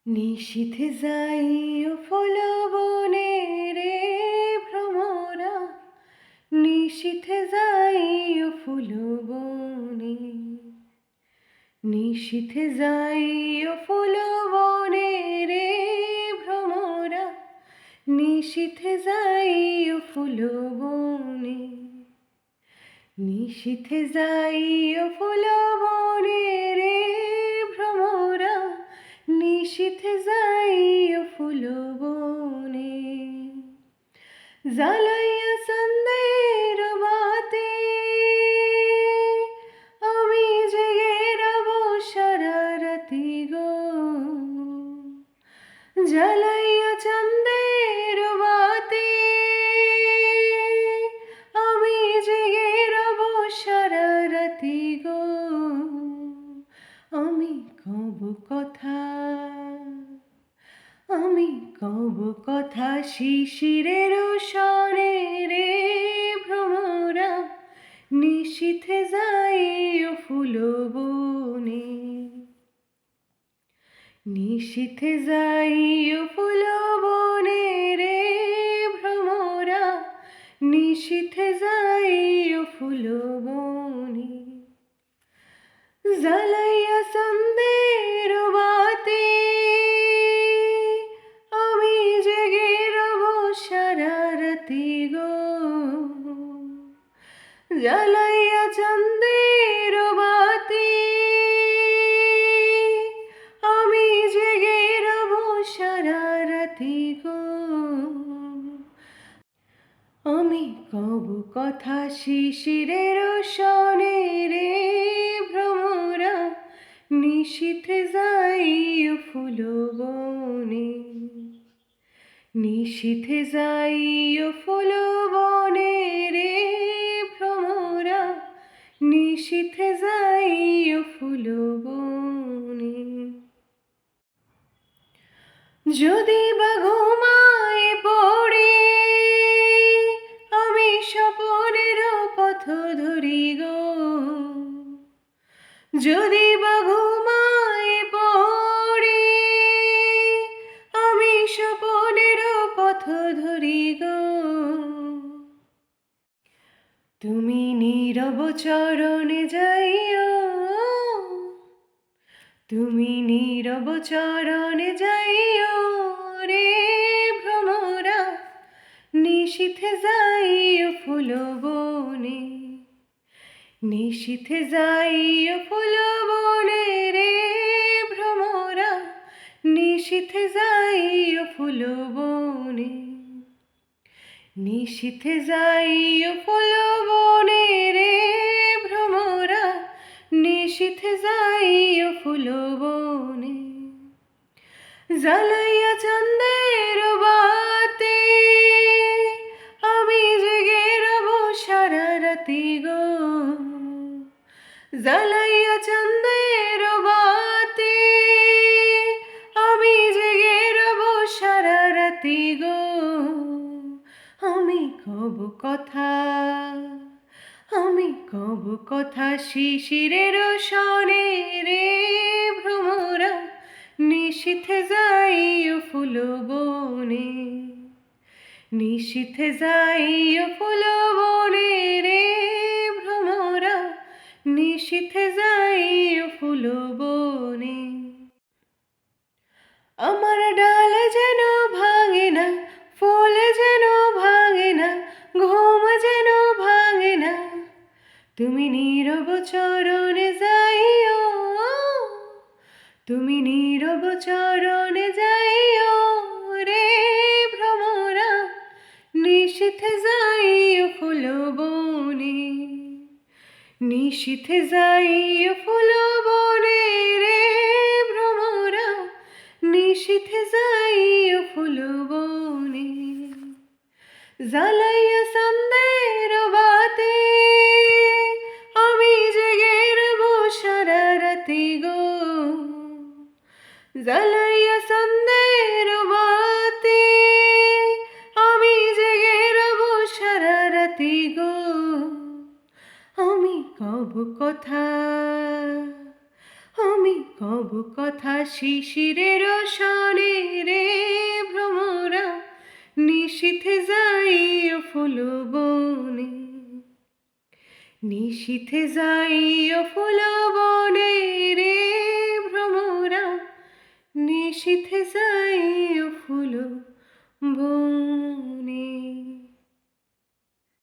নিশীথে যাই ও ফুল বনে রে ভ্রমরা, নিশীথে যাই ও ফুল বনে, নিশীথে যাই ও ফুল বনে রে ভ্রমরা, নিশীথে যাই ও ফুল বনে, নিশীথে যাই ও ফুল বনে রে ভ্রমরা, নিশীথে যাই ও ফুল বনে। জ্বালাইয়া চাঁদের বাতি আমি জেগে রব সারা রাতি গো, জ্বালাইয়া চাঁদের বাতি আমি জেগে রব সারা রাতি গো। আমি কব কথা, আমি কব কথা শিশিরের সনে রে ভ্রমরা, নিশীথে যাই ও ফুল বনে, নিশীথে যাই ও ফুল বনে রে ভ্রমরা, নিশীথে যাই ও ফুল বনে। জ্বালাইয়া চাঁদের বাতি আমি জেগে রব সারা রাতি গো, জ্বালাইয়া চাঁদের বাতি আমি জেগে রব সারা রাতি গো। আমি কব কথা শিশিরের সনে রে ভ্রমরা, নিশীথে যাই ও ফুল বনে, নিশীথে যাই ও ফুল বনে রে ভ্রমরা, নিশীথে যাই ও ফুল বনে। যদি বা ঘুমায় পড়ি আমি স্বপনের পথ ধরি গো, যদি বা ঘুমায় পড়ি আমি স্বপনের পথ ধরি গো। তুমি নীরব চরণে যাইও, তুমি নীরব চরণে যাইও রে ভ্রমরা, নিশীথে যাই ও ফুল বনে, নিশীথে যাই ও ফুল বনে রে ভ্রমরা, নিশীথে যাই ও ফুল বনে, নিশীথে যাই ও ফুল বনে রে ভ্রমরা, নিশীথে যাই ও ফুল বনে। জ্বালাইয়া চাঁদের বাতি আমি জেগে রব সারা রাতি গো, জ্বালাইয়া চাঁদের বাতি আমি জেগে রব সারা রাতি গো। আমি কব কথা, আমি কব কথা শিশিরের সনে রে ভ্রমরা, নিশীথে যাই ও ফুল বনে, নিশীথে যাই ও ফুল বনে রে ভ্রমরা, নিশীথে যাই ও ফুল বনে। আমার ডাল যেন ভাঙে না, ফুল যেন ভাঙে না, ঘুম যেন ভাঙে না, তুমি নীরব চরণে যাইও, তুমি নীরব চরণে যাইও রে ভ্রমরা, নিশীথে যাই ও ফুল বনে, নিশীথে যাই ও ফুল বনে রে ভ্রমরা, নিশীথে যাই ও ফুল বনে। জ্বালাইয়া চাঁদের বাতি আমি জেগে রব সারা রাতি গো, জ্বালাইয়া চাঁদের বাতি আমি জেগে রব সারা রাতি গো। আমি কব কথা, আমি আমি কব কথা শিশিরের সনে রে ভ্রমরা নিশীথে যাইও ফুল বনে, নিশীথে যাইও ফুল বনে রে ভ্রমরা নিশীথে যাইও ফুল বনে।